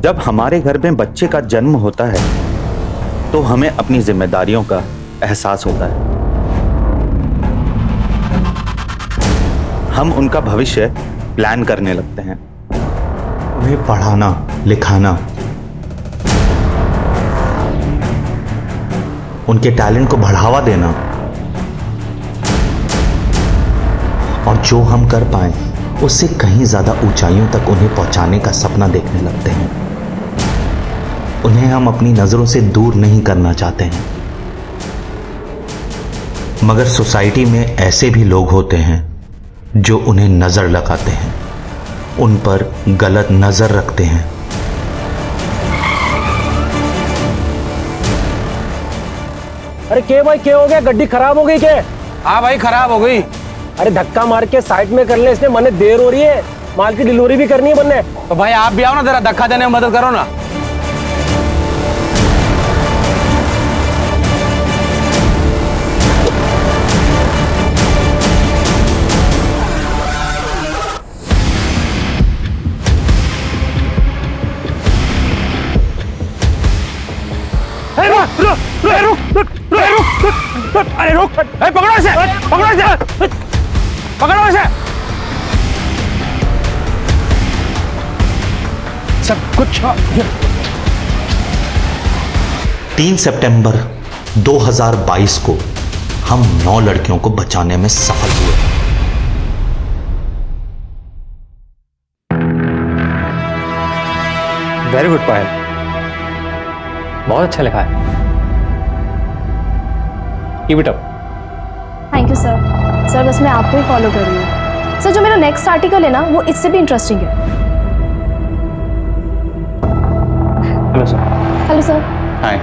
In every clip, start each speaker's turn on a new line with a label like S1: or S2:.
S1: जब हमारे घर में बच्चे का जन्म होता है तो हमें अपनी जिम्मेदारियों का एहसास होता है। हम उनका भविष्य प्लान करने लगते हैं। उन्हें पढ़ाना, लिखाना, उनके टैलेंट को बढ़ावा देना और जो हम कर पाए उससे कहीं ज्यादा ऊंचाइयों तक उन्हें पहुंचाने का सपना देखने लगते हैं। उन्हें हम अपनी नजरों से दूर नहीं करना चाहते हैं, मगर सोसाइटी में ऐसे भी लोग होते हैं जो उन्हें नजर लगाते हैं, उन पर गलत नजर रखते हैं।
S2: अरे क्या भाई, क्या हो गया? गड्डी खराब हो गई क्या?
S3: हाँ भाई खराब हो गई।
S2: अरे धक्का मार के साइड में कर ले, इसने मने देर हो रही है, माल की डिलीवरी भी करनी है बनने।
S3: तो भाई आप भी आओ ना, जरा धक्का देने में मदद करो ना। अरे रुक, पकड़ो इसे, पकड़ो इसे, पकड़ो इसे। सब कुछ
S1: 3 सितंबर 2022 को हम 9 लड़कियों को बचाने में सफल हुए।
S3: वेरी गुड पायल, बहुत अच्छा लिखा है। Keep it up.
S4: Thank you sir. Sir बस मैं आपको ही फॉलो कर रही हूँ। सर जो मेरा नेक्स्ट आर्टिकल है ना, वो इससे भी इंटरेस्टिंग है।
S3: Hello sir.
S4: Hello sir.
S5: Hi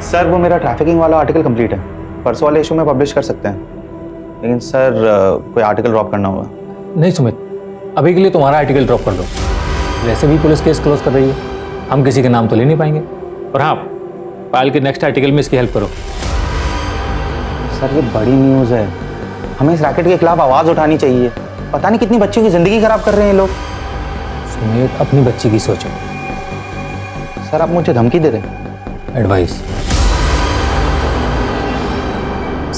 S5: sir, वो मेरा ट्रैफिकिंग वाला आर्टिकल कंप्लीट है, परसों वाले इशू में पब्लिश कर सकते हैं, लेकिन सर कोई आर्टिकल ड्रॉप करना होगा।
S6: नहीं सुमित, अभी के लिए तुम्हारा आर्टिकल ड्रॉप कर दो। वैसे भी पुलिस केस क्लोज कर रही है, हम किसी के नाम तो ले नहीं पाएंगे। और हाँ, पायल के नेक्स्ट आर्टिकल में इसकी हेल्प करो।
S5: सर ये बड़ी न्यूज़ है, हमें इस रैकेट के खिलाफ आवाज़ उठानी चाहिए। पता नहीं कितनी बच्चियों की ज़िंदगी खराब कर रहे हैं लोग।
S6: सुमित अपनी बच्ची की सोचो।
S5: सर आप मुझे धमकी दे रहे हैं?
S6: Advice.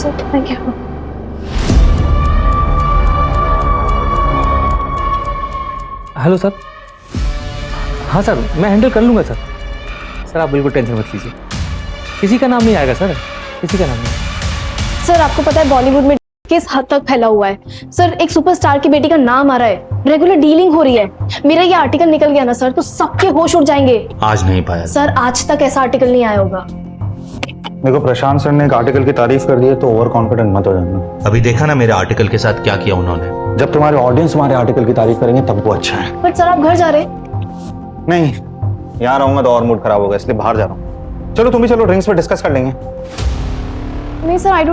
S4: Sir thank you.
S6: Hello sir. हाँ सर, मैं हैंडल कर लूँगा सर। सर आप बिल्कुल टेंशन मत लीजिए, किसी का नाम नहीं आएगा सर, किसी का नाम नहीं।
S4: सर आपको पता है बॉलीवुड में किस हद तक फैला हुआ है सर। एक सुपरस्टार की बेटी का नाम आ रहा है, रेगुलर डीलिंग हो रही है। मेरा ये आर्टिकल निकल गया ना सर, तो सबके होश उड़ जाएंगे।
S1: आज नहीं पाया
S4: सर, आज तक ऐसा आर्टिकल नहीं आया होगा।
S5: मेरे को प्रशांत सर ने एक आर्टिकल की तारीफ कर दी है, तो ओवर कॉन्फिडेंट मत हो जाना।
S1: अभी देखा ना मेरे आर्टिकल के साथ क्या किया उन्होंने।
S5: जब तुम्हारे ऑडियंस तुम्हारे आर्टिकल की तारीफ करेंगे तब वो अच्छा है।
S4: बट सर आप घर जा रहे?
S5: नहीं, यहाँ रहूंगा तो और मूड खराब होगा, इसलिए बाहर जा रहा हूँ। चलो तुम भी चलो, ड्रिंक्स पे डिस्कस कर लेंगे।
S4: नहीं सर, आई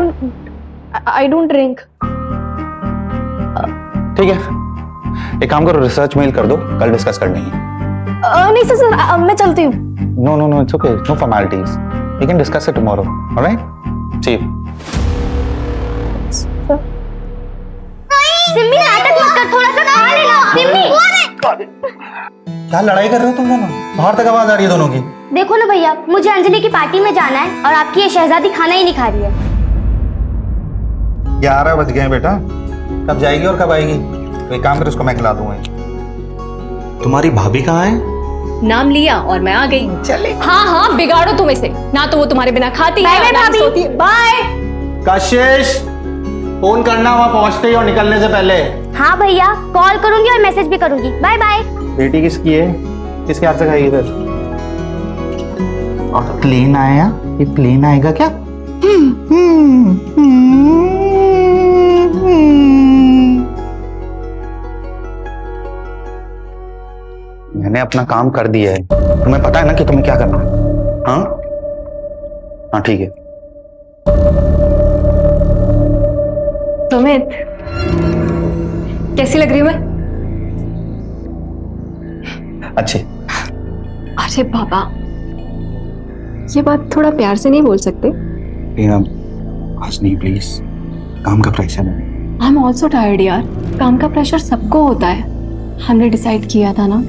S4: डोंट ड्रिंक।
S5: ठीक है, एक काम करो, रिसर्च मेल कर दो, कल डिस्कस कर लेंगे।
S4: नहीं सर, मैं चलती हूँ।
S5: No no no, it's okay, no formalities, we can discuss it tomorrow, alright? See you.
S7: Simmi नाटक मत कर, थोड़ा सा खा लेना। सिम्मी
S5: क्या लड़ाई कर रहे हो तुम दोनों? बाहर तक आवाज आ रही है दोनों की।
S7: देखो ना भैया, मुझे अंजलि की पार्टी में जाना है और आपकी ये शहजादी खाना ही नहीं खा रही है।
S5: 11 बज गए बेटा, कब जाएगी और कब आएगी? तो एक काम कर, उसको मैं खिला दूंगा।
S1: तुम्हारी भाभी कहाँ है?
S8: नाम लिया और मैं आ गई।
S5: चले।
S8: हाँ हाँ, बिगाड़ो तुम इसे ना, तो वो तुम्हारे बिना खाती
S7: बाय
S8: है
S7: बाय
S8: ना ही
S7: भाभी।
S8: सोती है। बाय।
S5: कशिश, फोन करना वहां पहुंचते ही और निकलने से पहले।
S7: हाँ भैया, कॉल करूंगी और मैसेज भी करूंगी। Bye bye.
S5: बेटी किसकी है? किसके हाथ से खाएगी फिर? और प्लेन आया, ये प्लेन आएगा क्या? मैंने अपना काम कर दिया है, तुम्हें पता है ना कि तुम्हें क्या करना है? हाँ हाँ ठीक है।
S8: सुमित, कैसी लग रही हूँ मैं?
S5: अच्छे।
S8: अरे बाबा, ये बात थोड़ा प्यार से नहीं बोल सकते?
S5: आज नहीं प्लीज, काम का प्रेशर है।
S8: आई एम ऑल्सो टायर्ड यार, काम का प्रेशर सबको होता है। हमने डिसाइड किया था ना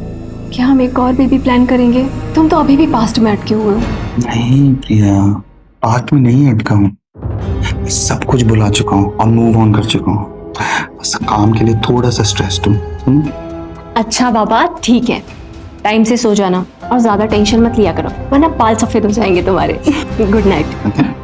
S8: क्या हम एक और बेबी प्लान करेंगे? तुम तो अभी भी पास्ट में अटके हुए हो।
S5: नहीं प्रिया, पास्ट में नहीं अटका हूँ, मैं सब कुछ भुला चुका हूँ और मूव ऑन कर चुका हूँ। बस काम के लिए थोड़ा सा स्ट्रेस्ड हूँ।
S8: अच्छा बाबा ठीक है, टाइम से सो जाना और ज्यादा टेंशन मत लिया करो वरना बाल सफेद हो जाएंगे तुम्हारे। Good night.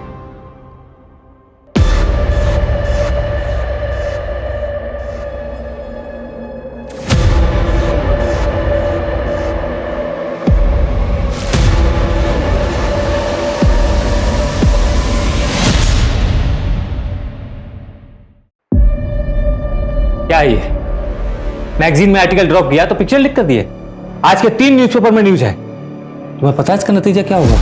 S6: क्या है ये? मैगजीन में आर्टिकल ड्रॉप किया तो पिक्चर लिख कर दिए। आज के 3 न्यूज़पेपर में न्यूज है। तुम्हें पता है इसका नतीजा क्या होगा?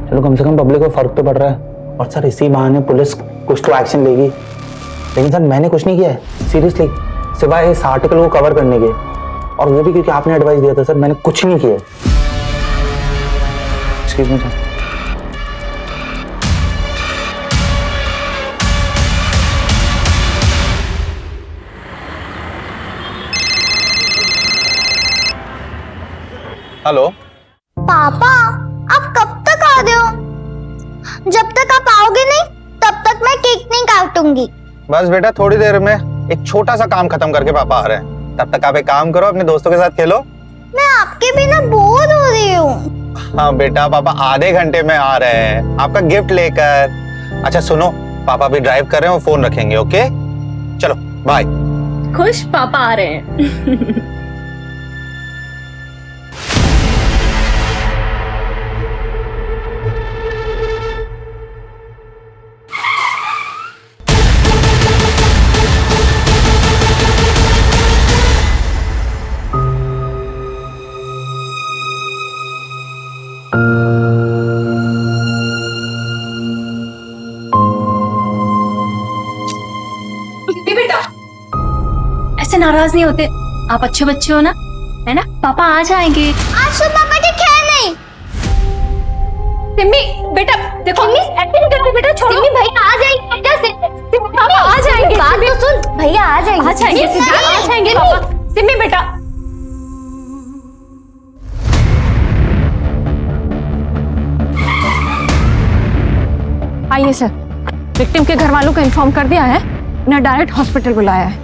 S5: चलो कम से कम पब्लिक को फर्क तो पड़ रहा है। और सर इसी बहाने पुलिस कुछ तो एक्शन लेगी। लेकिन सर मैंने कुछ नहीं किया है सीरियसली, सिवाय इस आर्टिकल को कवर करने के, और वो भी क्योंकि आपने एडवाइस दिया था। सर मैंने कुछ नहीं किया। Excuse me sir. हेलो
S7: पापा, आप कब तक आ रहे हो? जब तक आप आओगे नहीं तब तक मैं केक नहीं काटूंगी।
S5: बस बेटा थोड़ी देर में एक छोटा सा काम खत्म करके पापा आ रहे हैं। तब तक आप एक काम करो, अपने दोस्तों के साथ खेलो।
S7: मैं आपके बिना बोर हो रही हूँ।
S5: हाँ बेटा, पापा आधे घंटे में आ रहे हैं आपका गिफ्ट लेकर। अच्छा सुनो, पापा भी ड्राइव कर रहे हैं, वो फोन रखेंगे। ओके चलो बाय।
S8: खुश पापा आ रहे हैं। बेटा ऐसे नाराज नहीं होते, आप अच्छे बच्चे हो ना, है ना? पापा आ जाएंगे।
S7: आज तो पापा ठीक है नहीं।
S8: सिम्मी बेटा देखो, एक्टिंग कर रही बेटा, छोड़ो।
S7: सिम्मी भैया आ जाएंगे बेटा।
S8: पापा आ जाएंगे।
S7: बात तो सुन, भैया आ जाएंगे।
S8: आ जाएंगे सिम्मी, आ जाएंगे पापा। सिम्मी बेटा
S9: आइए सर, विक्टिम के घर वालों को इन्फॉर्म कर दिया है, उन्हें डायरेक्ट हॉस्पिटल बुलाया है।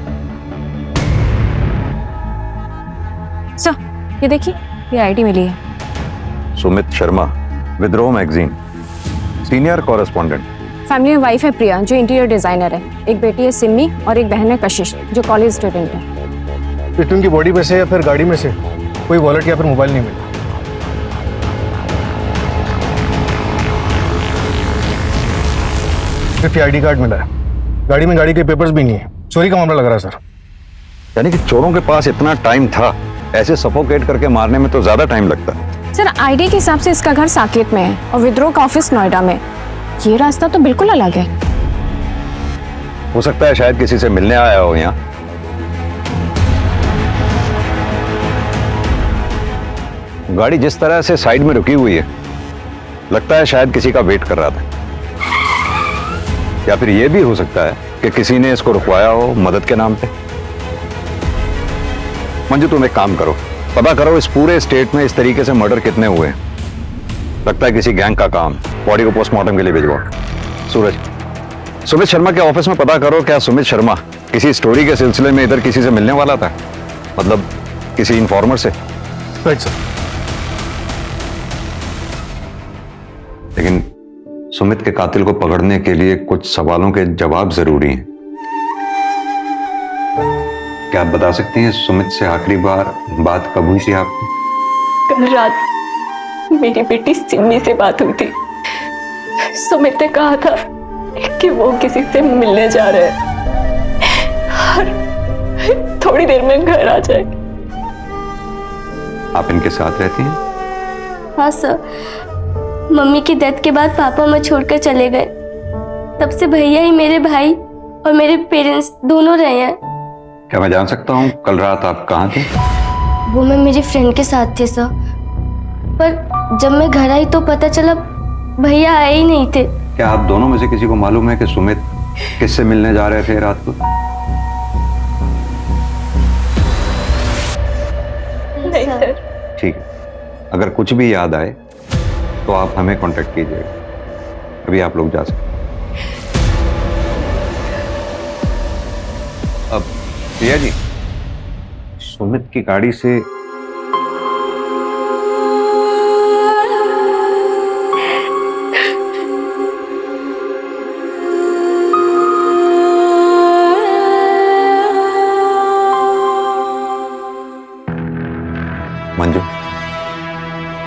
S9: सर ये देखिए, ये आईडी मिली है।
S10: सुमित शर्मा, विद्रोह मैगजीन, सीनियर कॉरेस्पॉन्डेंट।
S9: फैमिली में वाइफ है प्रिया जो इंटीरियर डिजाइनर है, एक बेटी है सिम्मी और एक बहन है कशिश जो कॉलेज स्टूडेंट है।
S11: विक्टिम की बॉडी में से या फिर गाड़ी में से कोई वॉलेट या फिर मोबाइल नहीं मिला। सिर्फ आईडी कार्ड मिला है, गाड़ी में गाड़ी के पेपर्स भी नहीं है। चोरी का मामला लग रहा है सर।
S10: यानी कि चोरों के पास इतना टाइम था, ऐसे सफोकेट करके मारने में तो ज्यादा टाइम लगता।
S9: सर आईडी के हिसाब से इसका घर साकेत में है और विद्रोह का ऑफिस नोएडा में। ये रास्ता तो बिल्कुल अलग है।
S10: हो सकता है शायद किसी से मिलने आया हो यहाँ। गाड़ी जिस तरह से साइड में रुकी हुई है, लगता है शायद किसी का वेट कर रहा था। या फिर यह भी हो सकता है कि किसी ने इसको रुकवाया हो मदद के नाम पे। मंजू तुम एक काम करो, पता करो इस पूरे स्टेट में इस तरीके से मर्डर कितने हुए हैं। लगता है किसी गैंग का काम। बॉडी को पोस्टमार्टम के लिए भिजवाओ। सूरज, सुमित शर्मा के ऑफिस में पता करो क्या सुमित शर्मा किसी स्टोरी के सिलसिले में इधर किसी से मिलने वाला था, मतलब किसी इन्फॉर्मर से।
S11: Right sir.
S10: लेकिन सुमित के कातिल को पकड़ने के लिए कुछ सवालों के जवाब जरूरी हैं। क्या आप बता सकती हैं सुमित से आखिरी बार बात कब हुई थी आपकी?
S8: कल रात मेरी बेटी सिम्मी से बात हुई थी। सुमित ने कहा था कि वो किसी से मिलने जा रहे हैं और थोड़ी देर में घर आ जाए।
S10: आप इनके साथ रहती हैं?
S7: हाँ सर, मम्मी की डेथ के बाद पापा मैं छोड़कर चले गए। तब से भैया ही मेरे भाई और मेरे पेरेंट्स दोनों रहे हैं।
S10: क्या मैं जान सकता हूँ कल रात आप कहाँ थे?
S7: वो मैं मेरे फ्रेंड के साथ थे सर, पर जब मैं घर आई तो पता चला भैया आए ही नहीं थे।
S10: क्या आप दोनों में से किसी को मालूम है कि सुमित किससे मिलने जा रहे थे रात को?
S8: नहीं सर।
S10: ठीक है, अगर कुछ भी याद आए तो आप हमें कांटेक्ट कीजिएगा। अभी आप लोग जा सकते हैं। अब प्रिया जी, सुमित की गाड़ी से मंजू,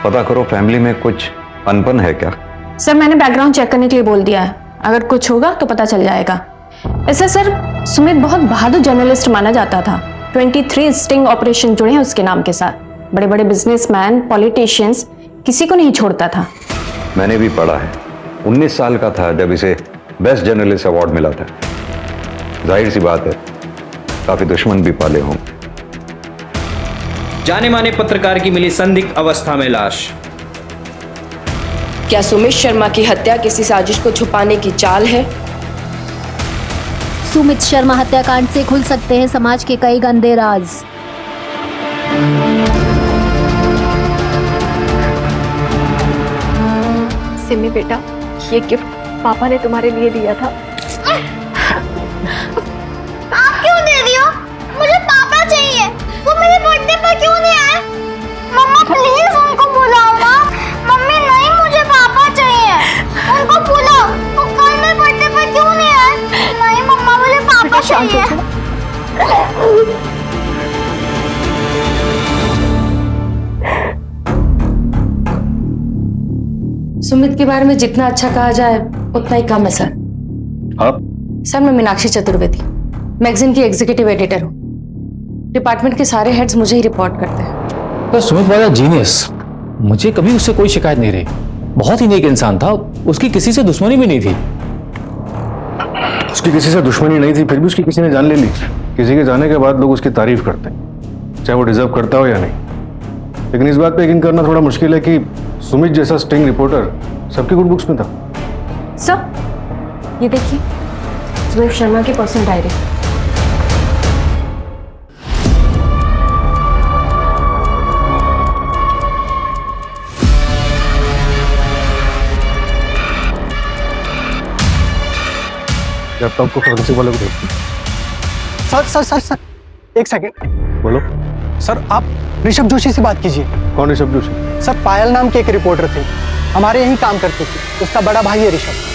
S10: पता करो फैमिली में कुछ अनबन है क्या?
S9: सर मैंने बैकग्राउंड चेक करने के लिए बोल दिया है, अगर कुछ होगा तो पता चल जाएगा। ऐसे सर सुमित बहुत बहादुर जर्नलिस्ट माना जाता था। 23 स्टिंग ऑपरेशन जुड़े हैं उसके नाम के साथ। बड़े बड़े बिजनेसमैन, पॉलिटिशियंस, किसी को नहीं छोड़ता था।
S10: मैंने भी पढ़ा है। 19 साल का था जब इसे बेस्ट जर्नलिस्ट अवार्ड मिला था। जाहिर सी बात है काफी दुश्मन भी पाले हों।
S12: जाने माने पत्रकार की मिली संदिग्ध अवस्था में लाश।
S8: क्या सुमित शर्मा की हत्या किसी साजिश को छुपाने की चाल है?
S13: सुमित शर्मा हत्याकांड से खुल सकते हैं समाज के कई गंदे राज।
S4: सिमी बेटा, ये गिफ्ट पापा ने तुम्हारे लिए दिया था।
S7: आप क्यों दे रही हो? मुझे पापा चाहिए। वो मेरे बर्थडे पर क्यों नहीं आए? मम्मा प्लीज उनको बुलाओ ना। मम्मी नहीं, मुझे पापा चाहिए। उनको बुलाओ। वो कल मेरे बर्थडे पर क्यों नहीं आए? नहीं मम्मा, मुझे पापा चाहिए।
S8: सुमित के बारे में जितना अच्छा कहा जाए उतना ही कम है सर।
S10: आप?
S8: सर मैं मीनाक्षी चतुर्वेदी, मैगजीन की एग्जीक्यूटिव एडिटर हूँ। डिपार्टमेंट के सारे हेड्स मुझे ही रिपोर्ट करते हैं।
S6: तो सुमित वाला जीनियस, मुझे कभी उससे कोई शिकायत नहीं रही। बहुत ही नेक इंसान था, उसकी किसी से दुश्मनी भी नहीं थी।
S11: उसकी किसी से दुश्मनी नहीं थी, फिर भी उसकी किसी ने जान ले ली। किसी के जाने के बाद लोग उसकी तारीफ करते हैं, चाहे वो डिजर्व करता हो या नहीं। लेकिन इस बात पे यकीन करना थोड़ा मुश्किल है कि सुमित जैसा स्टिंग रिपोर्टर सबकी गुड बुक्स में था।
S9: सर ये देखिए, सुमित शर्मा की पर्सनल डायरी।
S11: लैपटॉप को फोरेंसिक वाले को भेजते।
S2: सर सर सर सर एक सेकंड।
S11: बोलो।
S2: सर आप ऋषभ जोशी से बात कीजिए।
S11: कौन ऋषभ जोशी?
S2: सर पायल नाम के एक रिपोर्टर थे, हमारे यहीं काम करते थे। उसका बड़ा भाई है ऋषभ।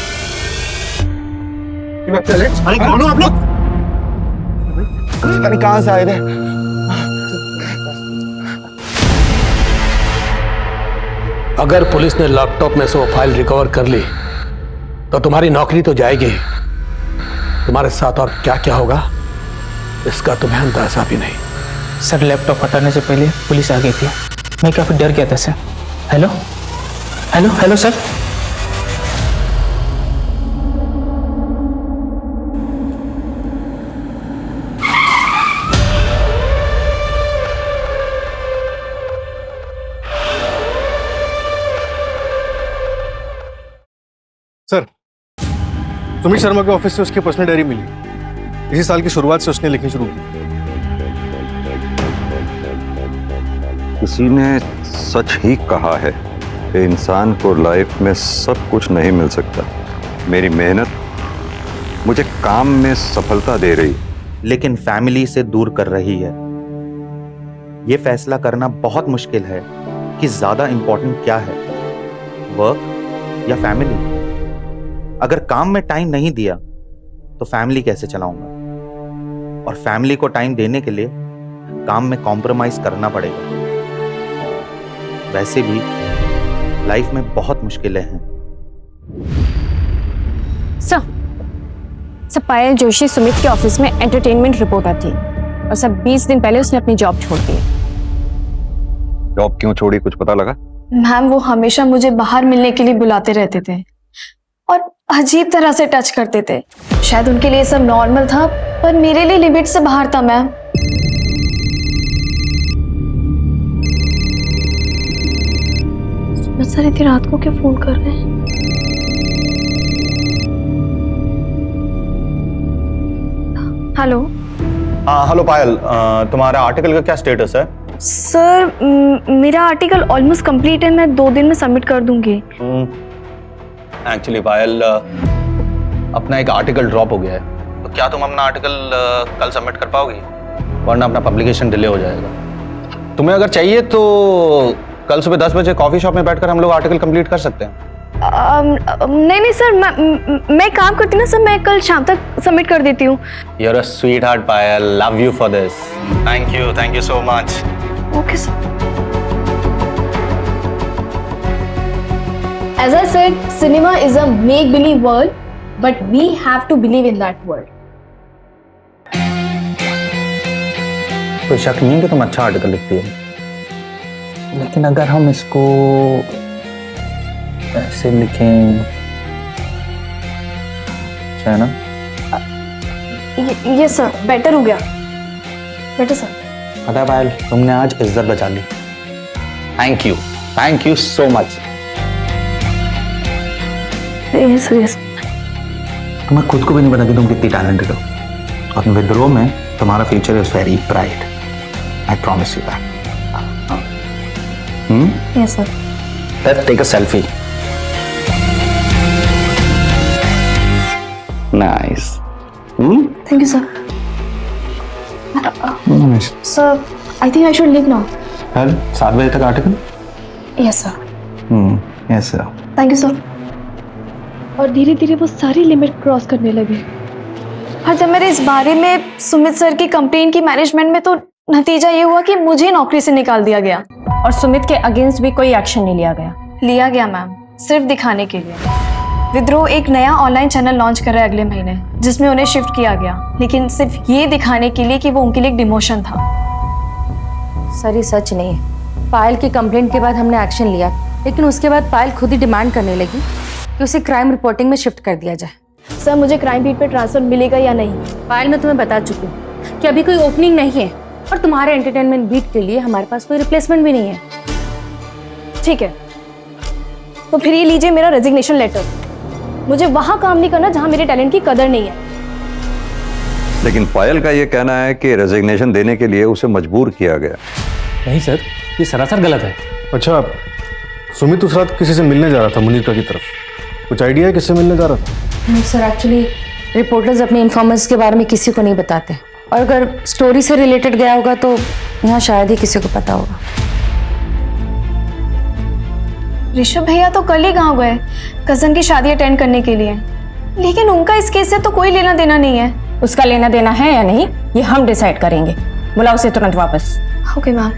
S11: अरे कौन हो आप लोग?
S2: कहाँ से आए थे?
S14: अगर पुलिस ने लैपटॉप में से वो फाइल रिकवर कर ली तो तुम्हारी नौकरी तो जाएगी, तुम्हारे साथ और क्या क्या होगा इसका तुम्हें अंदाजा भी नहीं।
S6: सर लैपटॉप हटाने से पहले पुलिस आ गई थी, मैं काफी डर गया था sir. Hello hello hello sir.
S11: Sir, Sumit Sharma के ऑफिस से उसकी पर्सनल डायरी मिली। इसी साल की शुरुआत से उसने लिखनी शुरू की।
S10: किसी ने सच ही कहा है कि इंसान को लाइफ में सब कुछ नहीं मिल सकता। मेरी मेहनत मुझे काम में सफलता दे रही,
S1: लेकिन फैमिली से दूर कर रही है। यह फैसला करना बहुत मुश्किल है कि ज्यादा इंपॉर्टेंट क्या है, वर्क या फैमिली। अगर काम में टाइम नहीं दिया तो फैमिली कैसे चलाऊंगा, और फैमिली को टाइम देने के लिए काम में कॉम्प्रोमाइज करना पड़ेगा। वैसे भी लाइफ में बहुत मुश्किलें हैं।
S9: सर पायल जोशी सुमित के ऑफिस में एंटरटेनमेंट रिपोर्टर थी, और सब 20 दिन पहले उसने अपनी जॉब छोड़ दी।
S10: जॉब क्यों छोड़ी, कुछ पता लगा?
S4: मैम वो हमेशा मुझे बाहर मिलने के लिए बुलाते रहते थे और अजीब तरह से टच करते थे। शायद उनके लिए सब नॉर्मल था, पर मेरे लिए लिमिट से बाहर था मैम। सर इतनी रात को क्यों फोन कर रहे हैं? हेलो
S5: हाँ हेलो पायल, तुम्हारा आर्टिकल का क्या स्टेटस है?
S4: सर मेरा आर्टिकल ऑलमोस्ट कंप्लीट है, मैं 2 दिन में सबमिट कर दूंगी।
S5: एक्चुअली पायल, अपना एक आर्टिकल ड्रॉप हो गया है, तो क्या तुम अपना आर्टिकल कल सबमिट कर पाओगी? वरना अपना पब्लिकेशन डिले हो जाएगा। तुम्हें अगर चाहिए तो कल सुबह 10 बजे कॉफी शॉप में बैठकर हम लोग आर्टिकल कंप्लीट कर सकते हैं।
S4: नहीं सर, मैं काम करती ना सर, मैं कल शाम तक सबमिट कर देती हूँ।
S5: You're a sweetheart, Payal, love you for this. Thank you so much.
S4: Okay sir. As I said, cinema is a make-believe world, but we have to believe in that world.
S5: कोई शक नहीं कि तुम अच्छा article लिखती हो, लेकिन अगर हम इसको ऐसे लिखें, है ना?
S4: ये सर बेटर हो गया, बेटर सर।
S5: पता है पायल, तुमने आज इज्जत बचा ली। Thank you so much.
S4: Yes.
S5: तुम्हें खुद को भी नहीं पता कि तुम कितनी टैलेंटेड हो, और विद्रोह में तुम्हारा future is very bright. I promise you that.
S4: Yes sir.
S5: Let's take a selfie. Nice.
S4: Thank you sir. Sir, I think I should leave now.
S5: कल 7 बजे तक article?
S4: Yes sir.
S5: Yes sir.
S4: Thank you sir. और धीरे धीरे वो सारी limit cross करने लगे। और जब मेरे इस बारे में सुमित सर की कंप्लेन की मैनेजमेंट में, तो नतीजा ये हुआ कि मुझे नौकरी से निकाल दिया गया।
S9: और सुमित के अगेंस्ट भी कोई एक्शन नहीं लिया गया?
S4: लिया गया मैम, सिर्फ दिखाने के लिए। विद्रोह एक नया ऑनलाइन चैनल लॉन्च कर रहा है अगले महीने, जिसमें उन्हें शिफ्ट किया गया, लेकिन सिर्फ ये दिखाने के लिए कि वो उनके लिए एक डिमोशन था।
S9: सर ये सच नहीं है। पायल की कंप्लेंट के बाद हमने एक्शन लिया, लेकिन उसके बाद पायल खुद ही डिमांड करने लगी कि उसे क्राइम रिपोर्टिंग में शिफ्ट कर दिया जाए।
S4: सर मुझे क्राइम बीट पे ट्रांसफर मिलेगा या नहीं?
S9: पायल, मैं तुम्हें बता चुकी हूँ कि अभी कोई ओपनिंग नहीं है, और तुम्हारे एंटरटेनमेंट बीट के लिए हमारे पास कोई रिप्लेसमेंट भी नहीं है।
S4: ठीक है, तो फिर ये लीजिए मेरा रेजिग्नेशन लेटर। मुझे वहां काम नहीं करना जहां मेरे टैलेंट की कदर नहीं है।
S10: लेकिन पायल का ये कहना है कि रेजिग्नेशन देने के लिए उसे मजबूर किया गया।
S6: नहीं सर, ये सरासर गलत है।
S11: अच्छा, सुमित उस रात किसी से मिलने जा रहा था मुनीर की तरफ, कुछ आइडिया है किससे मिलने जा रहा था?
S9: नहीं सर, एक्चुअली रिपोर्टर्स अपने इन्फॉर्मर्स के बारे में किसी को नहीं बताते, और अगर स्टोरी से रिलेटेड गया होगा तो यहाँ शायद ही किसी को पता होगा।
S4: ऋषभ भैया तो कल ही गाँव गए कजन की शादी अटेंड करने के लिए, लेकिन उनका इस केस से तो कोई लेना देना नहीं है।
S9: उसका लेना देना है या नहीं, ये हम डिसाइड करेंगे। बुलाओ उसे तुरंत वापस।
S4: Okay ma'am.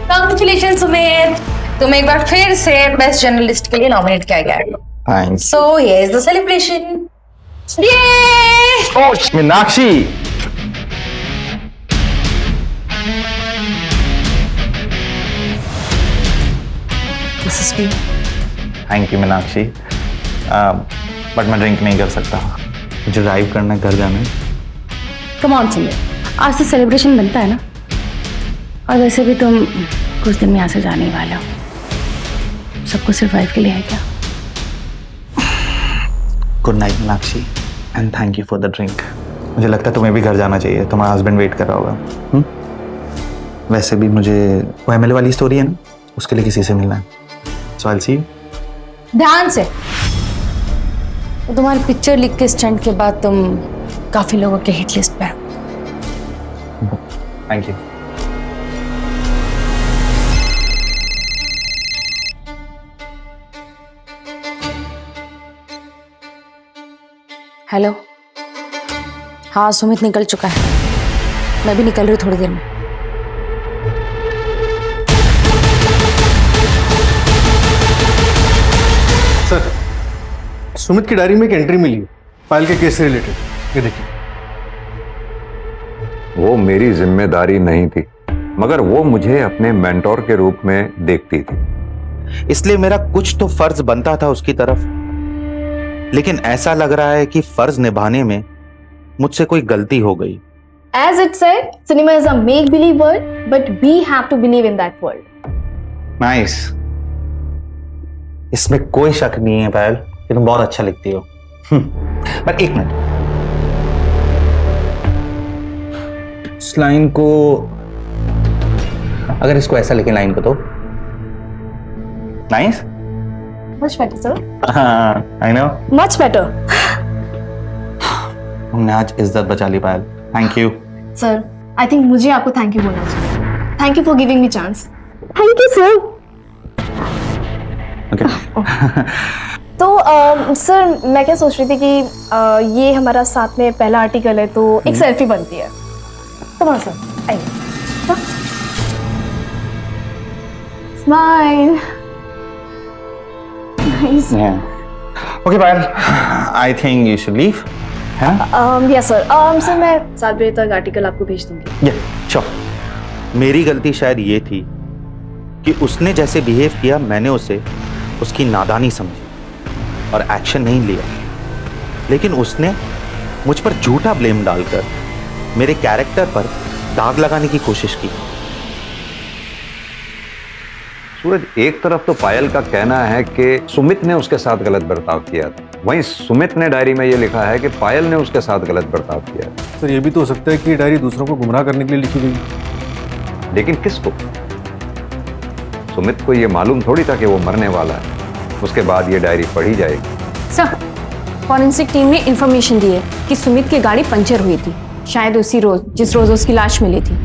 S9: कांग्रेचुलेशन सुमित, तुम एक बार फिर से बेस्ट जर्नलिस्ट के लिए नॉमिनेट किया गया है।
S5: Thanks.
S9: So here is the celebration.
S5: Oh Meenakshi, thank you Meenakshi, but मैं ड्रिंक नहीं कर सकता, मुझे ड्राइव करना है, घर जाना है।
S9: कम ऑन सुमित, आज तो सेलिब्रेशन बनता है ना, और वैसे भी तुम कुछ दिन में यहाँ से जाने ही वाले हो। सबको सिर्फ वाइफ के लिए है क्या?
S5: Good night Meenakshi, and thank you for the drink. मुझे लगता है तुम्हें भी घर जाना चाहिए, तुम्हारा हस्बैंड वेट कर रहा होगा। वैसे भी मुझे वो एमएलए वाली स्टोरी है ना, उसके लिए किसी से मिलना है, सो आई विल सी यू।
S9: ध्यान से। तो तुम्हारी पिक्चर लिख के स्टंट के बाद तुम काफी लोगों के हिट लिस्ट पे हो।
S5: Thank you.
S9: हेलो, हाँ सुमित निकल चुका है, मैं भी निकल रही हूँ थोड़ी देर में।
S11: सर, सुमित की डायरी में एक एंट्री मिली है पायल के केस से रिलेटेड, ये देखिए।
S10: वो मेरी जिम्मेदारी नहीं थी, मगर वो मुझे अपने मेंटोर के रूप में देखती थी,
S1: इसलिए मेरा कुछ तो फर्ज बनता था उसकी तरफ। लेकिन ऐसा लग रहा है कि फर्ज निभाने में मुझसे कोई गलती हो गई।
S4: As it said, cinema is a make-believe world, but we have to believe in that world.
S5: Nice. इसमें कोई शक नहीं है पायल कि तुम बहुत अच्छा लिखती हो। पर एक मिनट, इस लाइन को, अगर इसको ऐसा लिखे लाइन को तो नाइस।
S4: Much better sir.
S5: हाँ आई नो,
S4: मच बेटर।
S5: हमने आज इज्जत बचा ली Payal, thank you.
S4: Sir I think मुझे आपको थैंक यू बोलना चाहिए। Thank you for giving me chance. Thank you sir. तो सर मैं क्या सोच रही थी कि ये हमारा साथ में पहला आर्टिकल है तो एक सेल्फी बनती है। कम ऑन सर, आइए। Smile. Nice.
S5: Okay Payal, I think you should leave.
S4: Yes sir. Sir मैं 7 बजे तक आर्टिकल आपको भेज दूंगी।
S5: या श्योर। मेरी गलती शायद ये थी कि उसने जैसे बिहेव किया मैंने उसे उसकी नादानी समझी और एक्शन नहीं लिया, लेकिन उसने मुझ पर झूठा ब्लेम डालकर मेरे कैरेक्टर पर दाग लगाने की कोशिश की।
S10: सूरज, एक तरफ तो पायल का कहना है कि सुमित ने उसके साथ गलत बर्ताव किया था, वहीं सुमित ने डायरी में ये लिखा है कि पायल ने उसके साथ गलत बर्ताव किया है।
S11: सर ये भी तो हो सकता है कि डायरी दूसरों को गुमराह करने के लिए लिखी गई।
S10: लेकिन किसको? सुमित को ये मालूम थोड़ी था कि वो मरने वाला है, उसके बाद ये डायरी पढ़ी जाएगी।
S9: सर फॉरेंसिक टीम ने इंफॉर्मेशन दी है कि सुमित की गाड़ी पंचर हुई थी, शायद उसी रोज जिस रोज उसकी लाश मिली थी।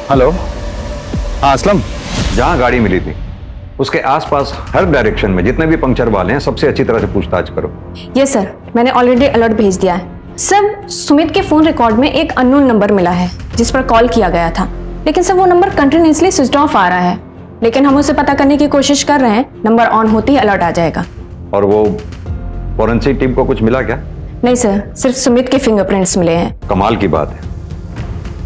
S10: हेलो, हाँ असलम, जहाँ गाड़ी मिली थी उसके आसपास हर डायरेक्शन में जितने भी पंक्चर वाले हैं सबसे अच्छी तरह से पूछताछ करो।
S9: ये सर मैंने ऑलरेडी अलर्ट भेज दिया है। सर सुमित के फोन रिकॉर्ड में एक अननोन नंबर मिला है जिस पर कॉल किया गया था, लेकिन सर वो नंबर कंटिन्यूसली स्विच ऑफ आ रहा है, लेकिन हम उसे पता करने की कोशिश कर रहे हैं। नंबर ऑन होते ही अलर्ट आ जाएगा।
S10: और वो फॉरेंसिक टीम को कुछ मिला क्या?
S9: नहीं सर, सिर्फ सुमित के फिंगरप्रिंट्स मिले हैं।
S10: कमाल की बात है,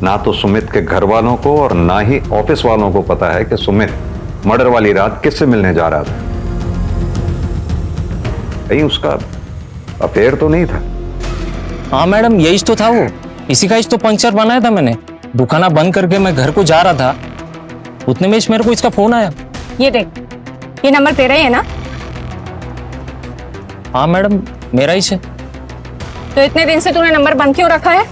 S10: ना तो सुमित के घर वालों को और ना ही ऑफिस वालों को पता है कि सुमित मर्डर वाली रात किससे मिलने जा रहा था। कहीं उसका अफेयर तो नहीं था?
S6: हाँ मैडम, यही तो था, वो इसी का तो पंक्चर बनाया था मैंने। दुकाना बंद करके मैं घर को जा रहा था, उतने में मेरे को इसका फोन आया।
S9: ये देख, ये नंबर तेरा ही है ना?
S6: हाँ मैडम, मेरा ही है।
S9: तो इतने दिन से तूने नंबर बंद क्यों रखा है?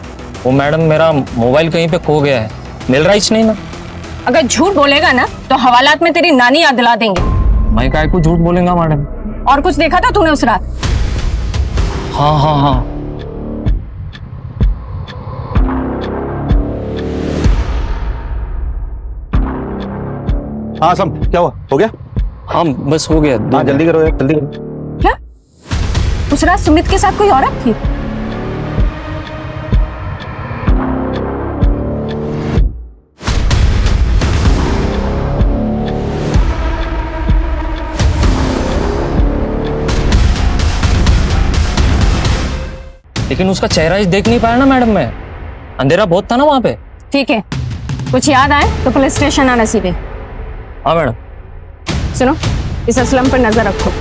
S6: वो मैडम मेरा मोबाइल कहीं पे खो गया है, मिल रहा ही नहीं ना।
S9: अगर झूठ बोलेगा ना तो हवालात में तेरी नानी याद दिला देंगे।
S6: मैं काय को झूठ बोलेगा मैडम?
S9: और कुछ देखा था तूने उस रात?
S6: हाँ हाँ हाँ।
S5: हाँ सम, क्या हुआ? हो गया?
S6: हाँ बस हो गया।
S5: हाँ जल्दी करो यार, जल्दी करो।
S9: क्या उस रात सुमित के साथ कोई औरत थी?
S6: लेकिन उसका चेहरा ही देख नहीं पाया ना मैडम मैं, अंधेरा बहुत था ना वहां पे।
S9: ठीक है, कुछ याद आए तो पुलिस स्टेशन आना सीधे।
S6: हाँ मैडम।
S9: सुनो, इस असलम पर नजर रखो।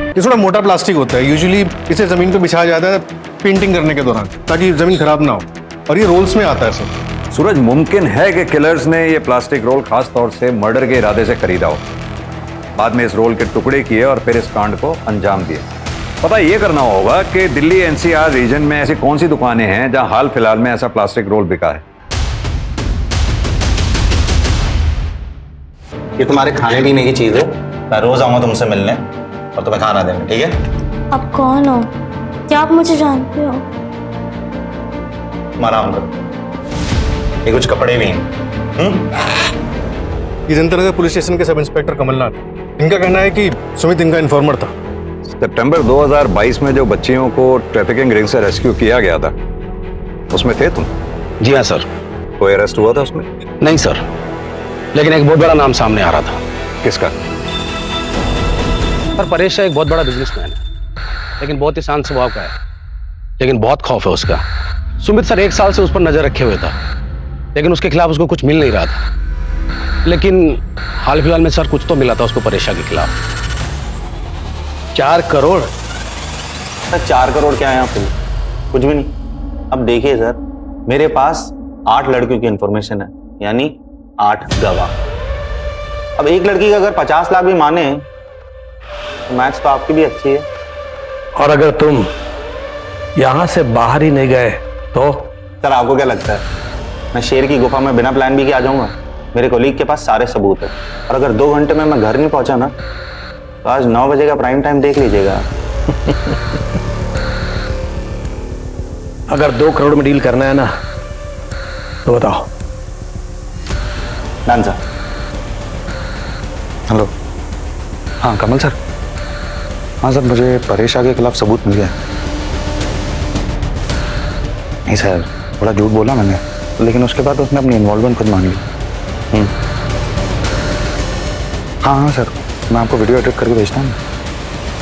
S11: ये थोड़ा मोटा प्लास्टिक होता है, यूजुअली इसे जमीन पे बिछाया जाता है पेंटिंग करने के दौरान ताकि जमीन खराब ना हो, और ये रोल्स में आता है सर।
S10: सूरज, मुमकिन है कि किलर्स ने ये प्लास्टिक रोल खास तौर से मर्डर के इरादे से खरीदा हो, बाद में इस रोल के टुकड़े किए और फिर इस कांड को अंजाम दिए। पता ये करना होगा कि दिल्ली एनसीआर रीजन में ऐसी कौन सी दुकानें हैं जहां हाल फिलहाल में ऐसा प्लास्टिक रोल बिका है।
S5: ये तुम्हारे खाने पीने की चीज है, मैं रोज आऊंगा तुमसे मिलने और तुम्हें खाना देने, ठीक है?
S7: आप कौन हो? क्या आप मुझे जानते हो?
S5: आराम करो, ये कुछ कपड़े भी हैं।
S11: ये जनता नगर पुलिस स्टेशन के सब इंस्पेक्टर कमलनाथ। इनका कहना है कि सुमित इनका इन्फॉर्मर था।
S10: सितंबर 2022 में जो बच्चियों को ट्रैफिकिंग रिंग से रेस्क्यू किया गया था, उसमें थे तुम?
S14: जी हाँ सर।
S10: कोई अरेस्ट हुआ था उसमें?
S14: नहीं सर, लेकिन एक बहुत बड़ा नाम सामने आ रहा था।
S10: किसका?
S14: पर परेश एक बहुत बड़ा बिजनेसमैन है, लेकिन बहुत ही शांत स्वभाव का है, लेकिन बहुत खौफ है उसका। सुमित सर 1 साल से उस पर नजर रखे हुए था, लेकिन उसके खिलाफ उसको कुछ मिल नहीं रहा था। लेकिन हाल फिलहाल में सर कुछ तो मिला था उसको परेशा के खिलाफ। 4 करोड़?
S5: सर 4 करोड़ क्या है यहाँ पे? कुछ भी नहीं। अब देखिए सर, मेरे पास 8 लड़कियों की इंफॉर्मेशन है, यानी 8 गवाह। अब एक लड़की का अगर 50 लाख भी माने तो मैथ्स तो आपकी भी अच्छी है।
S14: और अगर तुम यहां से बाहर ही नहीं गए तो?
S5: सर आपको क्या लगता है मैं शेर की गुफा में बिना प्लान बी के आ जाऊंगा? मेरे कोलीग के पास सारे सबूत है, और अगर 2 घंटे में मैं घर नहीं पहुंचा ना तो आज 9 बजे का प्राइम टाइम देख लीजिएगा।
S14: अगर 2 करोड़ में डील करना है ना तो बताओ।
S5: Done sir. हेलो। हाँ कमल सर। हाँ सर, मुझे परेश के खिलाफ सबूत मिल गया। नहीं सर, थोड़ा झूठ बोला मैंने, लेकिन उसके बाद उसने अपनी इन्वॉल्वमेंट खुद मान ली। हाँ हाँ सर, मैं आपको वीडियो एडिट करके भेजता हूँ।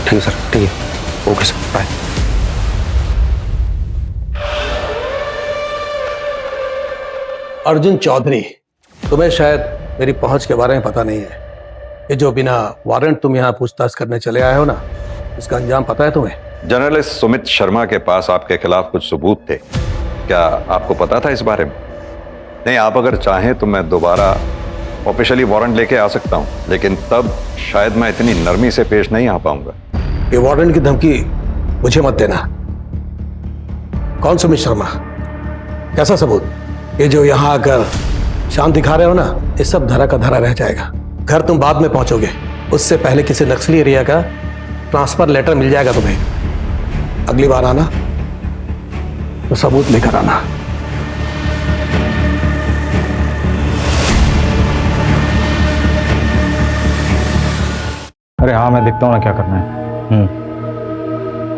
S5: ठीक है सर, ठीक है, okay sir, bye.
S14: Arjun Chaudhary, तुम्हें शायद मेरी पहुंच के बारे में पता नहीं है। ये जो बिना वारंट तुम यहाँ पूछताछ करने चले आए हो ना, इसका अंजाम पता है तुम्हें?
S10: जर्नलिस्ट सुमित शर्मा के पास आपके खिलाफ कुछ सबूत थे, क्या आपको पता था इस बारे में? नहीं, आप अगर चाहें तो मैं दोबारा ऑफिशियली वारंट लेके आ सकता हूं, लेकिन तब शायद मैं इतनी नरमी से पेश नहीं आ पाऊंगा।
S14: ये वारंट की धमकी मुझे मत देना। कौन सुमित शर्मा? कैसा सबूत? ये जो यहां आकर शान दिखा रहे हो ना, ये सब धरा का धरा रह जाएगा। घर तुम बाद में पहुंचोगे, उससे पहले किसी नक्सली एरिया का ट्रांसफर लेटर मिल जाएगा तुम्हें। अगली बार आना तो सबूत लेकर आना।
S11: अरे हाँ, मैं देखता हूँ ना क्या करना है।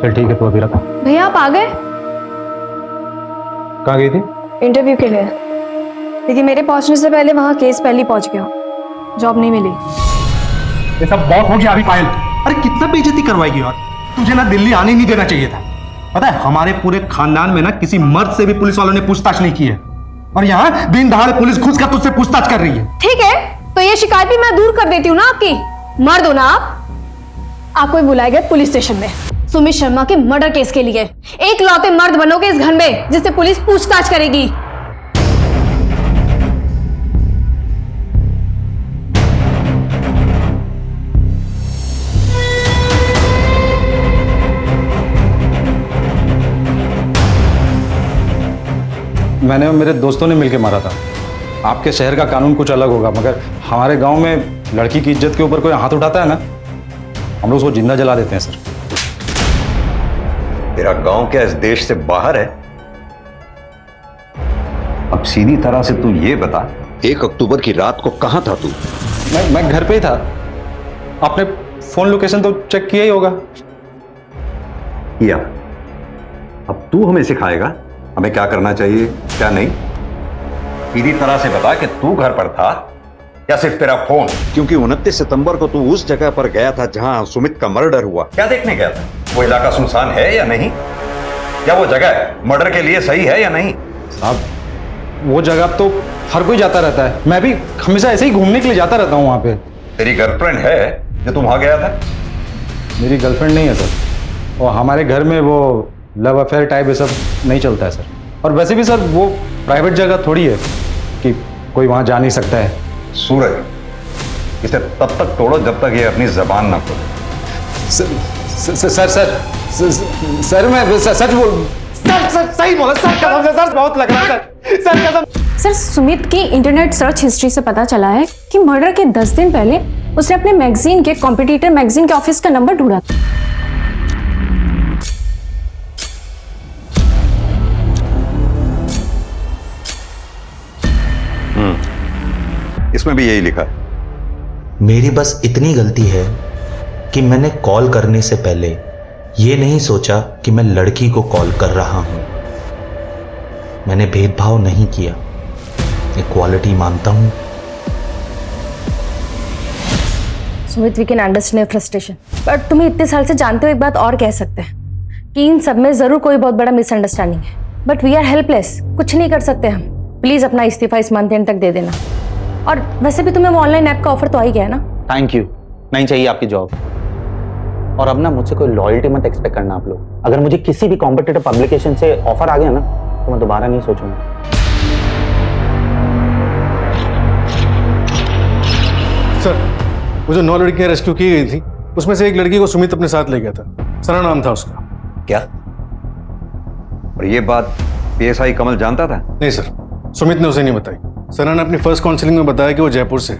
S11: चल ठीक है, तो अभी रखा।
S4: भैया आप आ गए?
S11: कहाँ गई थी?
S4: इंटरव्यू के लिए, लेकिन मेरे पहुंचने से पहले वहां केस पहले पहुंच गया, जॉब नहीं मिली।
S3: ये सब बहुत हो गया अभी पायल। अरे कितना बेइज्जती करवाएगी यार, तुझे ना दिल्ली आने नहीं देना चाहिए था। पता है हमारे पूरे खानदान में ना किसी मर्द से भी पुलिस वालों ने पूछताछ नहीं की है, और यहाँ दिन दहाड़े पुलिस घुस कर तुझसे पूछताछ कर रही है।
S4: ठीक है, तो ये शिकायत भी मैं दूर कर देती हूँ ना आपकी। मर्द हो ना आप। आपको भी बुलाए गए पुलिस स्टेशन में सुमित शर्मा के मर्डर केस के लिए। एक लौते मर्द बनोगे इस घर में जिससे पुलिस पूछताछ करेगी।
S11: मैंने और मेरे दोस्तों ने मिलकर मारा था। आपके शहर का कानून कुछ अलग होगा, मगर हमारे गांव में लड़की की इज्जत के ऊपर कोई हाथ उठाता है ना, हम लोग उसको जिंदा जला देते हैं सर।
S10: तेरा गांव क्या इस देश से बाहर है? अब सीधी तरह से तू ये बता, 1 अक्टूबर की रात को कहां था तू?
S11: मैं घर पे ही था। आपने फोन लोकेशन तो चेक किया ही होगा।
S10: किया। अब तू हमें सिखाएगा हमें क्या करना चाहिए क्या नहीं? सीधी तरह से बता कि तू घर पर था या सिर्फ तेरा फोन? क्योंकि 29 सितंबर को तू उस जगह पर गया था जहां सुमित का मर्डर हुआ। क्या देखने गया था? वो इलाका सुनसान है या नहीं? क्या वो जगह मर्डर के लिए सही है या नहीं?
S11: साहब, वो जगह तो हर कोई जाता रहता है, मैं भी हमेशा ऐसे ही घूमने के लिए जाता रहता हूँ वहां पे।
S10: तेरी गर्लफ्रेंड है जो तुम वहां गया था?
S11: मेरी गर्लफ्रेंड नहीं है सर, और हमारे घर में वो लव अफेयर टाइप ये सब नहीं चलता है सर। और वैसे भी सर वो प्राइवेट जगह थोड़ी है कि कोई वहां जा नहीं सकता है।
S10: सूरज, इसे तब तक तोड़ो जब तक ये अपनी जबान ना खोले।
S11: सर मैं सच बोल सर सही बोला सर, कसम से सर, बहुत लग रहा है सर कसम।
S9: सर सुमित की इंटरनेट सर्च हिस्ट्री से पता चला है कि मर्डर के 10 दिन पहले उसने अपने मैगजीन के कॉम्पिटिटर मैगजीन के ऑफिस का नंबर ढूंढा।
S10: इसमें भी यही लिखा है।
S1: मेरी बस इतनी गलती है कि मैंने कॉल करने से पहले यह नहीं सोचा कि मैं लड़की को कॉल कर रहा हूं। मैंने भेदभाव नहीं किया, इक्वालिटी मानता हूं।
S9: Sumit, we can understand your frustration, but तुम्हें इतने साल से जानते हो एक बात और कह सकते हैं कि इन सब में जरूर कोई बहुत बड़ा मिसअंडरस्टैंडिंग है, बट वी आर हेल्पलेस, कुछ नहीं कर सकते हम। प्लीज अपना इस्तीफा इस मंथ एंड तक दे देना। और वैसे भी तुम्हें वो ऑनलाइन ऐप का ऑफर तो आ ही गया ना।
S5: थैंक यू, नहीं चाहिए आपकी जॉब। और अब ना मुझसे कोई लॉयल्टी मत एक्सपेक्ट करना आप लोग। अगर मुझे किसी भी कॉम्पिटिटिव पब्लिकेशन से ऑफर आ गया ना तो मैं दोबारा नहीं सोचूंगा।
S11: सर, वो जो 9 लड़कियां रेस्क्यू की गई थी उसमें से एक लड़की को सुमित अपने साथ ले गया था। सना नाम था उसका।
S10: क्या? और ये बात पीएसआई कमल जानता था?
S11: नहीं सर, सुमित ने उसे नहीं बताई। सना ने अपनी फर्स्ट काउंसलिंग में बताया कि वो जयपुर से है,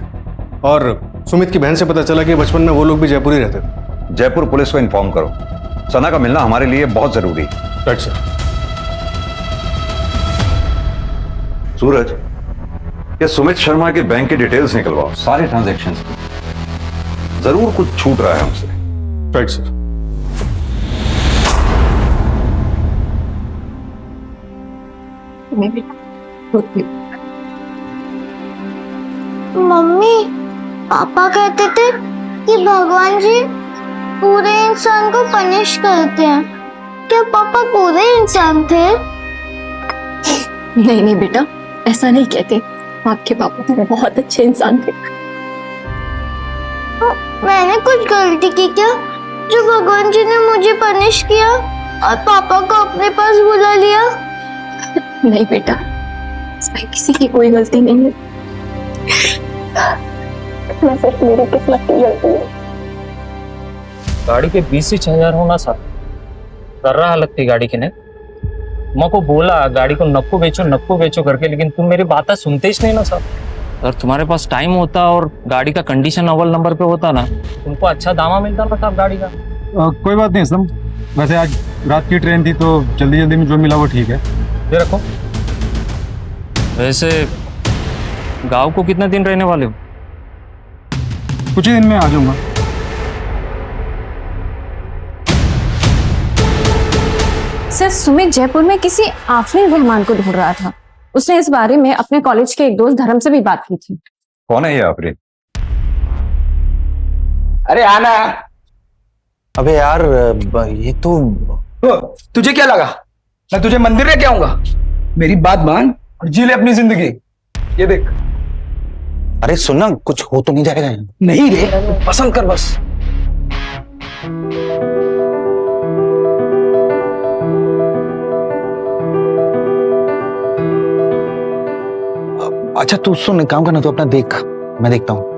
S11: और सुमित की बहन से पता चला कि बचपन में वो लोग भी जयपुर ही रहते थे।
S10: जयपुर पुलिस को इन्फॉर्म करो, सना का मिलना हमारे लिए बहुत जरूरी है।
S11: Right sir.
S10: सूरज, ये सुमित शर्मा के बैंक की डिटेल्स निकलवाओ, सारे ट्रांजैक्शंस। जरूर कुछ छूट रहा है हमसे।
S11: Right sir.
S7: मम्मी, पापा कहते थे कि भगवान जी पूरे इंसान को पनिश करते हैं। क्या पापा पूरे इंसान थे?
S8: नहीं नहीं बेटा, ऐसा नहीं कहते। आपके पापा तो बहुत अच्छे इंसान थे।
S7: मैंने कुछ गलती की क्या जो भगवान जी ने मुझे पनिश किया और पापा को अपने पास बुला लिया?
S8: नहीं बेटा, इसमें किसी की कोई गलती नहीं है। मैं सिर्फ मेरी किस्मत की गलती है।
S6: गाड़ी के 20,000 होना सर कर रहा हालत थी गाड़ी के ने। माँ को बोला गाड़ी को नक्को बेचो करके, लेकिन तुम मेरी बात सुनते ही नहीं ना सर। अगर तुम्हारे पास टाइम होता और गाड़ी का कंडीशन अव्वल नंबर पे होता ना, तुमको अच्छा दामा मिलता ना साहब गाड़ी का।
S3: कोई बात नहीं सम, वैसे आज रात की ट्रेन थी तो जल्दी जल्दी में जो मिला वो ठीक है।
S6: ये रखो। वैसे गांव को कितना दिन रहने वाले हो?
S3: कुछ ही दिन में आ जाऊंगा।
S9: सर, सुमित जयपुर में किसी आफरीन रहमान को ढूंढ रहा था। उसने इस बारे में अपने कॉलेज के एक दोस्त धर्म से भी बात की थी।
S10: कौन है ये आफरीन?
S2: अरे आना।
S5: अबे यार, ये तो
S2: तुझे क्या लगा मैं तुझे मंदिर लेके आऊंगा? मेरी बात मान और जी ले अपनी जिंदगी। ये देख।
S5: अरे सुनना, कुछ हो तो नहीं जाएगा यहाँ?
S2: नहीं रे, पसंद कर बस।
S5: अच्छा तू सुन, एक काम करना, तू अपना देख, मैं देखता हूँ।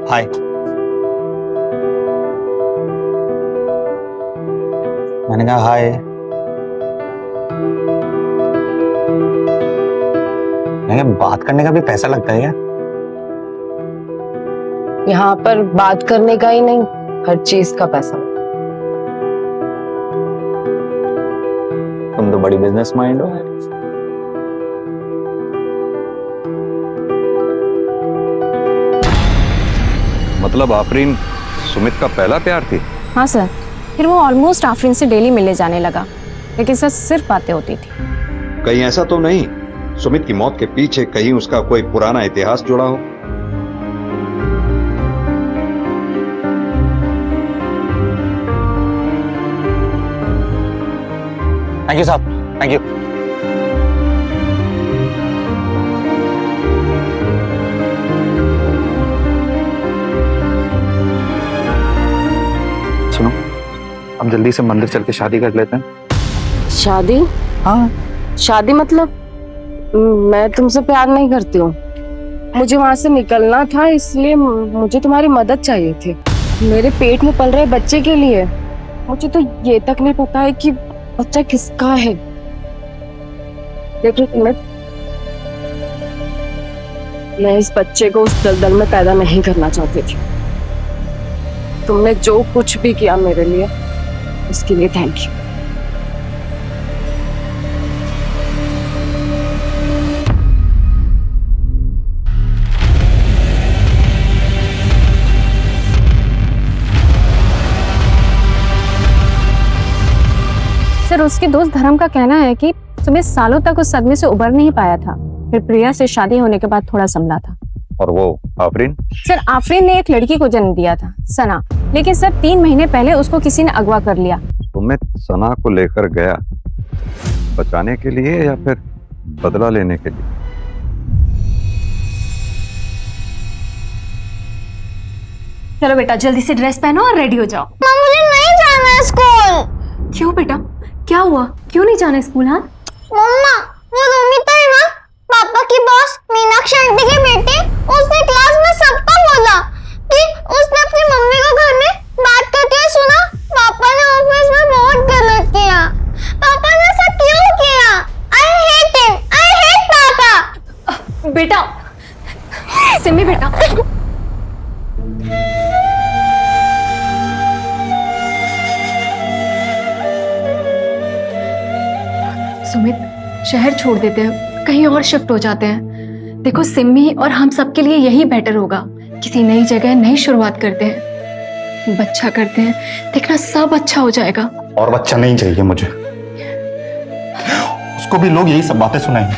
S5: हाय। मैंने कहा हाय। मैंने बात करने का भी पैसा लगता है क्या?
S9: यहाँ पर बात करने का ही नहीं, हर चीज का पैसा।
S5: तुम तो बड़ी बिजनेस माइंड हो।
S10: मतलब आफरीन सुमित का पहला प्यार थी?
S9: हाँ सर, फिर वो ऑलमोस्ट आफरीन से डेली मिलने जाने लगा, लेकिन सर सिर्फ बातें होती थी।
S10: कहीं ऐसा तो नहीं सुमित की मौत के पीछे कहीं उसका कोई पुराना इतिहास जुड़ा हो?
S5: थैंक यू साहब, थैंक यू। सुनो, अब जल्दी से मंदिर चल के शादी कर लेते हैं।
S9: शादी?
S5: हाँ।
S9: शादी मतलब? मैं तुमसे प्यार नहीं करती हूँ। मुझे वहां से निकलना था, इसलिए मुझे तुम्हारी मदद चाहिए थी। मेरे पेट में पल रहे बच्चे के लिए। मुझे तो ये तक नहीं पता है कि बच्चा किसका है। देखो सुमित, मैं इस बच्चे को उस दलदल में पैदा नहीं करना चाहती थी। तुमने जो कुछ भी किया मेरे लिए, उसके लिए थैंक यू। उसके दोस्त धर्म का कहना है कि सुमित सालों तक उस सदमे से उबर नहीं पाया था, फिर प्रिया से शादी होने के बाद थोड़ा संभला था।
S10: और वो आफरीन?
S9: सर आफरीन ने एक लड़की को जन्म दिया था, सना, लेकिन सर 3 महीने पहले उसको किसी ने अगवा कर लिया।
S10: सुमित सना को लेकर गया बचाने के लिए या फिर बदला लेने के लिए?
S9: चलो बेटा जल्दी से ड्रेस पहनो और रेडी हो जाओ।
S7: माँ मुझे नहीं जाना है स्कूल।
S9: क्यों बेटा, क्या हुआ, क्यों नहीं जाना स्कूल? हाँ
S7: मम्मा, वो रोमिता है ना, पापा की बॉस मीनाक्षी आंटी की बेटी, उसने क्लास में सबको बोला कि उसने अपनी मम्मी को घर में बात करते हुए सुना। पापा ने ऑफिस में बहुत गलत किया। पापा ने ऐसा क्यों किया? I hate him, I hate पापा।
S9: बेटा, सिमी बेटा, सुमित शहर छोड़ देते हैं, कहीं और शिफ्ट हो जाते हैं। देखो सिमी और हम सबके लिए यही बेटर होगा। किसी नई जगह नई शुरुआत करते हैं, बच्चा करते हैं, देखना सब अच्छा हो जाएगा।
S3: और बच्चा नहीं चाहिए मुझे, उसको भी लोग यही सब बातें सुनाएंगे।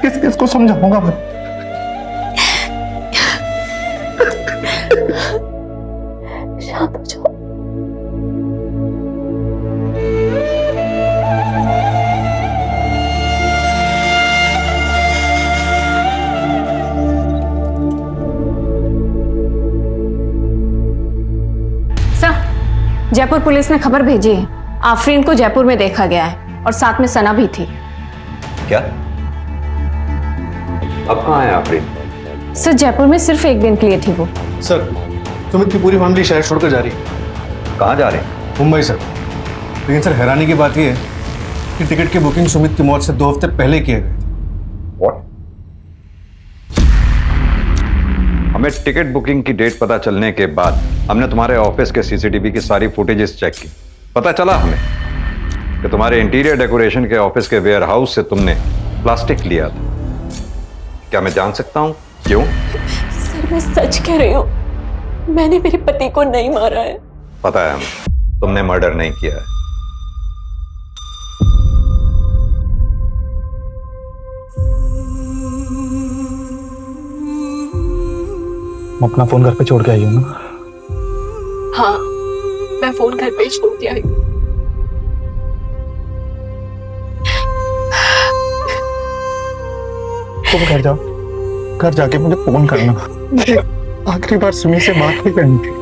S3: किस किस को समझाऊंगा मैं?
S8: शांत हो जाओ।
S9: जयपुर पुलिस ने खबर भेजी है, आफरीन को जयपुर में देखा गया है और साथ में सना भी थी।
S10: क्या? अब कहाँ है आफरीन?
S9: सर जयपुर में सिर्फ 1 दिन के लिए थी वो।
S11: सर सुमित की पूरी फैमिली शहर छोड़कर जा रही है।
S10: कहाँ जा रहे हैं?
S11: मुंबई सर। लेकिन सर हैरानी की बात यह है कि टिकट की बुकिंग सुमित की मौत से 2 हफ्ते पहले किए गए थे।
S10: What? हमें टिकट बुकिंग की डेट पता चलने के बाद हमने तुम्हारे ऑफिस के सीसीटीवी की सारी फुटेजेस चेक की। पता चला हमें कि तुम्हारे इंटीरियर डेकोरेशन के ऑफिस के वेयर हाउस से तुमने प्लास्टिक लिया था। क्या मैं जान सकता हूं क्यों?
S8: सर मैं सच कह रही हूँ, मैंने मेरे पति को नहीं मारा है।
S10: पता है हमें, तुमने मर्डर नहीं किया है।
S3: अपना फोन घर पे छोड़ के आई हूँ ना?
S8: हाँ, मैं फोन घर पे छोड़ के आई हूँ।
S3: तुम घर जाओ, घर जाके मुझे फोन करना। आखिरी बार सुमी से बात भी करनी थी।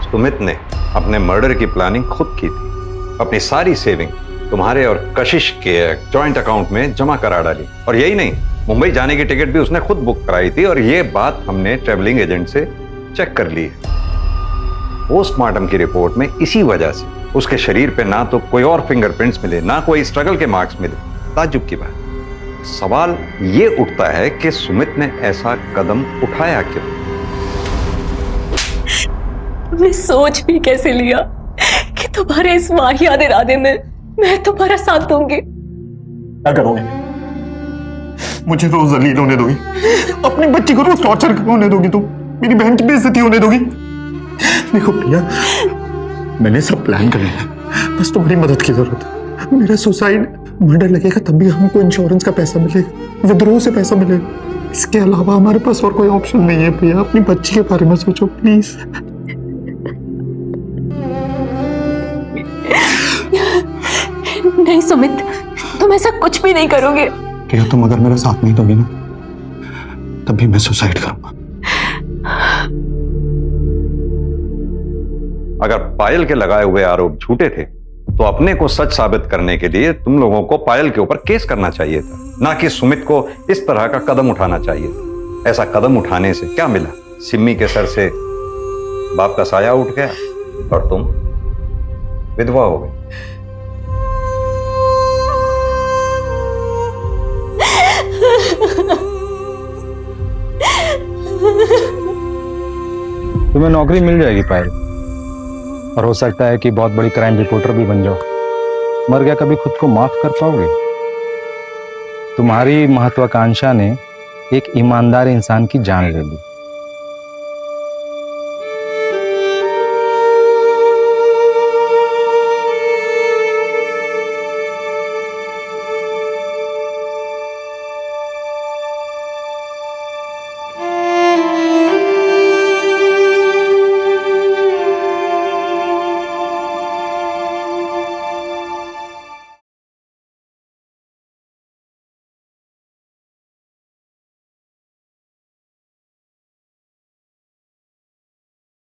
S10: सुमित ने अपने मर्डर की प्लानिंग खुद की थी। अपनी सारी सेविंग तुम्हारे और कशिश के जॉइंट अकाउंट में जमा करा डाली। और यही नहीं, मुंबई जाने की टिकट भी उसने खुद बुक कराई थी। और ये बात हमने ट्रेवलिंग एजेंट से चेक कर ली है। पोस्टमार्टम की रिपोर्ट में इसी वजह से उसके शरीर पे ना तो कोई और फिंगरप्रिंट्स मिले, ना कोई स्ट्रगल के मार्क्स मिले। ताज्जुब की बात। सवाल ये उठता है कि सुमित ने ऐसा कदम उठाया क्यों?
S8: मैं सोच भी कैसे लिया कि तुम्हारे इस वाहियात इरादे में मैं तुम्हारा साथ दूंगी।
S3: क्या करोगे? मुझे रोज जलील होने दोगी? अपनी बच्ची को रोज टॉर्चर होने दोगी? तुम मेरी बहन की बेइज्जती होने दोगी? देखो प्रिया, मैंने सब प्लान कर लिया, बस तुम्हारी मदद की जरूरत है। मेरा सुसाइड मर्डर लगेगा तब भी हमको इंश्योरेंस का पैसा मिलेगा, विद्रोह से पैसा मिलेगा। इसके अलावा हमारे पास और कोई ऑप्शन नहीं है। प्रिया अपनी बच्ची के बारे में सोचो प्लीज।
S8: नहीं सुमित, तुम ऐसा कुछ भी नहीं करोगे।
S3: प्रिया तुम अगर मेरा साथ नहीं दोगी ना, तब भी मैं सुसाइड करूंगा।
S10: अगर पायल के लगाए हुए आरोप झूठे थे तो अपने को सच साबित करने के लिए तुम लोगों को पायल के ऊपर केस करना चाहिए था, ना कि सुमित को इस तरह का कदम उठाना चाहिए था। ऐसा कदम उठाने से क्या मिला? सिम्मी के सर से बाप का साया उठ गया और तुम विधवा हो गई।
S5: तुम्हें नौकरी मिल जाएगी पायल,
S15: और हो सकता है कि बहुत बड़ी क्राइम रिपोर्टर भी बन जाओ। मर गया कभी खुद को माफ कर पाओगे? तुम्हारी महत्वाकांक्षा ने एक ईमानदार इंसान की जान ले ली।